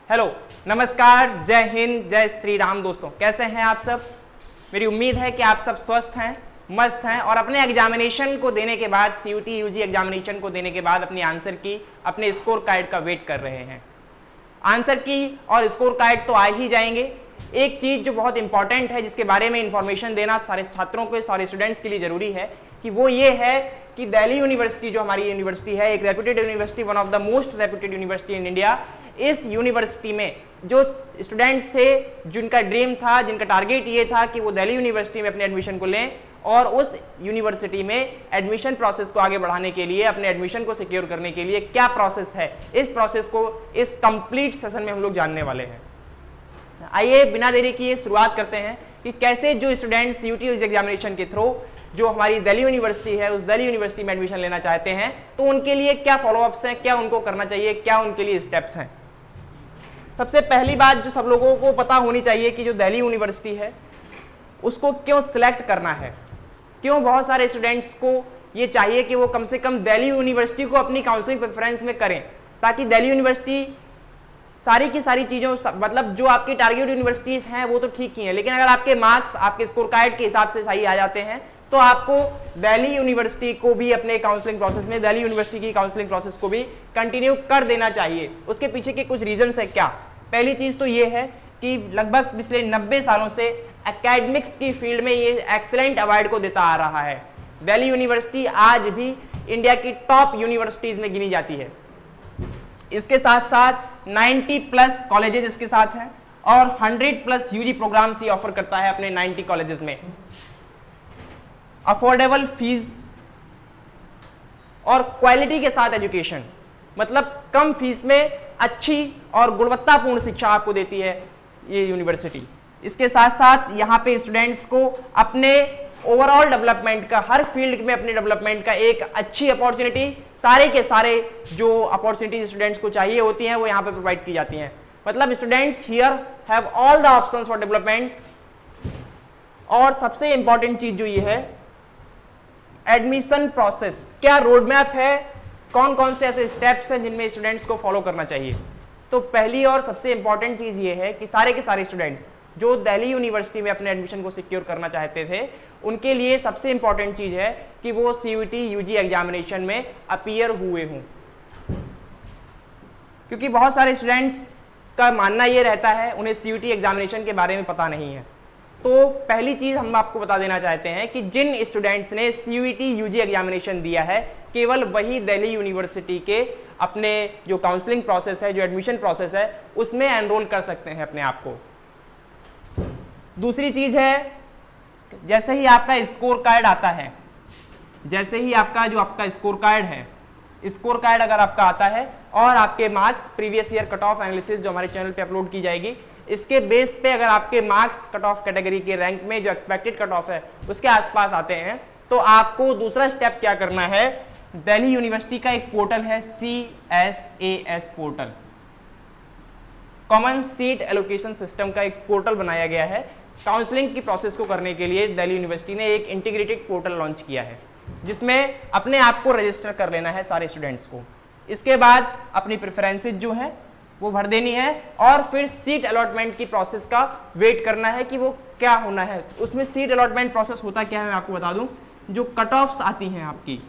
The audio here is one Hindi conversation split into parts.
हेलो, नमस्कार, जय हिंद, जय श्री राम। दोस्तों कैसे हैं आप सब। मेरी उम्मीद है कि आप सब स्वस्थ हैं, मस्त हैं और अपने एग्जामिनेशन को देने के बाद, सीयूटी यूजी एग्जामिनेशन को देने के बाद अपनी आंसर की, अपने स्कोर कार्ड का वेट कर रहे हैं। आंसर की और स्कोर कार्ड तो आ ही जाएंगे। एक चीज़ जो बहुत इंपॉर्टेंट है, जिसके बारे में इंफॉर्मेशन देना सारे छात्रों को, सारे स्टूडेंट्स के लिए ज़रूरी है कि वो ये है कि दिल्ली यूनिवर्सिटी जो हमारी यूनिवर्सिटी है, एक reputed university, one of the most reputed university in India. इस यूनिवर्सिटी में जो स्टूडेंट्स थे, जिनका ड्रीम था, जिनका टारगेट ये था कि वो दिल्ली यूनिवर्सिटी में अपने एडमिशन को लें और उस यूनिवर्सिटी में एडमिशन प्रोसेस को आगे बढ़ाने के लिए, अपने एडमिशन को सिक्योर करने के लिए क्या प्रोसेस है, इस प्रोसेस को इस कंप्लीट सेशन में हम लोग जानने वाले हैं। आइए बिना देरी किए शुरुआत करते हैं कि कैसे जो स्टूडेंट सीयूटी एग्जामिनेशन के थ्रू जो हमारी दिल्ली यूनिवर्सिटी है, उस दिल्ली यूनिवर्सिटी में एडमिशन लेना चाहते हैं, तो उनके लिए क्या फॉलोअप्स हैं, क्या उनको करना चाहिए, क्या उनके लिए स्टेप्स हैं। सबसे पहली बात जो सब लोगों को पता होनी चाहिए कि जो दिल्ली यूनिवर्सिटी है उसको क्यों सिलेक्ट करना है, क्यों बहुत सारे स्टूडेंट्स को ये चाहिए कि वो कम से कम दिल्ली यूनिवर्सिटी को अपनी काउंसलिंग प्रेफरेंस में करें, ताकि दिल्ली यूनिवर्सिटी सारी की सारी चीज़ों, मतलब जो आपकी टारगेट यूनिवर्सिटीज हैं वो तो ठीक ही हैं, लेकिन अगर आपके मार्क्स आपके स्कोर कार्ड के हिसाब से सही आ जाते हैं तो आपको दिल्ली यूनिवर्सिटी को भी अपने काउंसलिंग प्रोसेस में, दिल्ली यूनिवर्सिटी की काउंसलिंग प्रोसेस को भी कंटिन्यू कर देना चाहिए। उसके पीछे के कुछ रीजंस है क्या। पहली चीज़ तो ये है कि लगभग पिछले 90 सालों से एकेडमिक्स की फील्ड में ये एक्सीलेंट अवार्ड को देता आ रहा है। दिल्ली यूनिवर्सिटी आज भी इंडिया की टॉप यूनिवर्सिटीज़ में गिनी जाती है। इसके साथ साथ 90+ कॉलेजेस इसके साथ हैं और 100+ यूजी प्रोग्राम्स ये ऑफर करता है अपने 90 कॉलेजेस में। अफोर्डेबल फीस और क्वालिटी के साथ एजुकेशन, मतलब कम फीस में अच्छी और गुणवत्तापूर्ण शिक्षा आपको देती है ये यूनिवर्सिटी। इसके साथ साथ यहाँ पे स्टूडेंट्स को अपने ओवरऑल डेवलपमेंट का, हर फील्ड में अपने डेवलपमेंट का एक अच्छी अपॉर्चुनिटी, सारे के सारे जो अपॉर्चुनिटी स्टूडेंट्स को चाहिए होती हैं वो यहाँ पे प्रोवाइड की जाती हैं। मतलब students here have all the options for development. और सबसे इंपॉर्टेंट चीज जो ये है, एडमिशन प्रोसेस, क्या रोड मैप है, कौन कौन से ऐसे स्टेप्स हैं जिनमें स्टूडेंट्स को फॉलो करना चाहिए। तो पहली और सबसे इंपॉर्टेंट चीज ये है कि सारे के सारे स्टूडेंट्स जो दिल्ली यूनिवर्सिटी में अपने एडमिशन को सिक्योर करना चाहते थे, उनके लिए सबसे इंपॉर्टेंट चीज है कि वो सीयूटी यूजी एग्जामिनेशन में अपीयर हुए हों। क्योंकि बहुत सारे स्टूडेंट्स का मानना ये रहता है उन्हें सीयूटी एग्जामिनेशन के बारे में पता नहीं है। तो पहली चीज हम आपको बता देना चाहते हैं कि जिन स्टूडेंट्स ने सीयूटी यूजी एग्जामिनेशन दिया है, केवल वही दिल्ली यूनिवर्सिटी के अपने जो काउंसलिंग प्रोसेस है, जो एडमिशन प्रोसेस है, उसमें एनरोल कर सकते हैं अपने आप को। दूसरी चीज है, जैसे ही आपका स्कोर कार्ड आता है, जैसे ही आपका जो आपका स्कोर कार्ड है, स्कोर कार्ड अगर आपका आता है और आपके marks previous year cut off analysis जो हमारे चैनल पे अपलोड की जाएगी, इसके बेस पे अगर आपके मार्क्स कट ऑफ कैटेगरी के रैंक में जो एक्सपेक्टेड कट ऑफ है उसके आसपास आते हैं, तो आपको दूसरा स्टेप क्या करना है, दिल्ली यूनिवर्सिटी का एक पोर्टल है CSAS portal, common seat allocation system का एक पोर्टल बनाया गया है। काउंसलिंग की प्रोसेस को करने के लिए दिल्ली यूनिवर्सिटी ने एक इंटीग्रेटेड पोर्टल लॉन्च किया है, जिसमें अपने आप को रजिस्टर कर लेना है सारे स्टूडेंट्स को। इसके बाद अपनी प्रेफरेंसेस जो है वो भर देनी है और फिर सीट अलॉटमेंट की प्रोसेस का वेट करना है कि वो क्या होना है। उसमें सीट अलॉटमेंट प्रोसेस होता क्या है मैं आपको बता दूं। जो कट ऑफ्स आती हैं आपकी,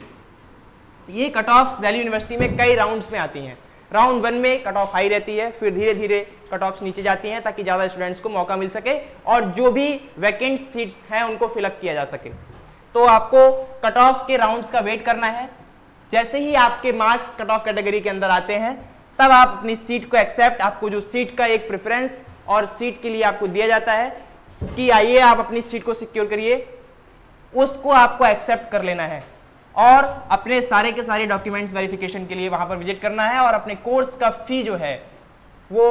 ये कट ऑफ्स दिल्ली यूनिवर्सिटी में कई राउंड्स में आती हैं। राउंड 1 में कट ऑफ हाई रहती है, फिर धीरे धीरे कट ऑफ्स नीचे जाती हैं ताकि ज़्यादा स्टूडेंट्स को मौका मिल सके और जो भी वैकेंट सीट्स हैं उनको फिलअप किया जा सके। तो आपको कट ऑफ के राउंड्स का वेट करना है। जैसे ही आपके मार्क्स कट ऑफ कैटेगरी के अंदर आते हैं, तब आप अपनी सीट को एक्सेप्ट, आपको जो सीट का एक प्रेफरेंस और सीट के लिए आपको दिया जाता है कि आइए आप अपनी सीट को सिक्योर करिए, उसको आपको एक्सेप्ट कर लेना है और अपने सारे के सारे डॉक्यूमेंट्स वेरिफिकेशन के लिए वहां पर विजिट करना है और अपने कोर्स का फी जो है वो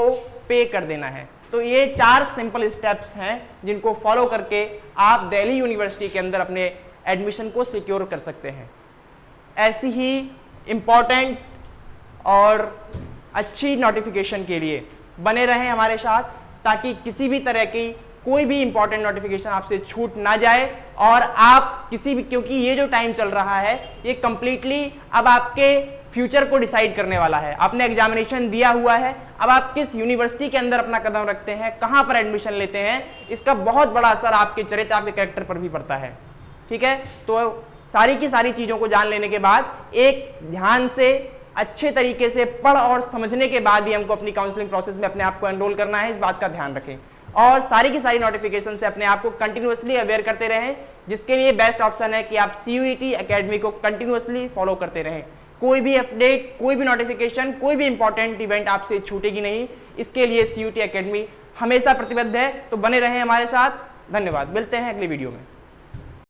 पे कर देना है। तो ये 4 सिंपल स्टेप्स हैं जिनको फॉलो करके आप दिल्ली यूनिवर्सिटी के अंदर अपने एडमिशन को सिक्योर कर सकते हैं। ऐसी ही इंपॉर्टेंट और अच्छी नोटिफिकेशन के लिए बने रहें हमारे साथ, ताकि किसी भी तरह की कोई भी इंपॉर्टेंट नोटिफिकेशन आपसे छूट ना जाए और आप किसी भी, क्योंकि ये जो टाइम चल रहा है ये कंप्लीटली अब आपके फ्यूचर को डिसाइड करने वाला है। आपने एग्जामिनेशन दिया हुआ है, अब आप किस यूनिवर्सिटी के अंदर अपना कदम रखते हैं, कहां पर एडमिशन लेते हैं, इसका बहुत बड़ा असर आपके चरित्र, आपके कैरेक्टर पर भी पड़ता है। ठीक है, तो सारी की सारी चीजों को जान लेने के बाद एक ध्यान से अच्छे तरीके से पढ़ और समझने के बाद ही हमको अपनी काउंसलिंग प्रोसेस में अपने आप को एनरोल करना है, इस बात का ध्यान रखें। और सारी की सारी नोटिफिकेशन से अपने आप को कंटिन्यूअसली अवेयर करते रहें, जिसके लिए बेस्ट ऑप्शन है कि आप CUET एकेडमी को कंटिन्यूअसली फॉलो करते रहें। कोई भी अपडेट, कोई भी नोटिफिकेशन, कोई भी इंपॉर्टेंट इवेंट आपसे छूटेगी नहीं। इसके लिए CUET एकेडमी हमेशा प्रतिबद्ध है, तो बने रहें हमारे साथ। धन्यवाद, मिलते हैं अगली वीडियो में।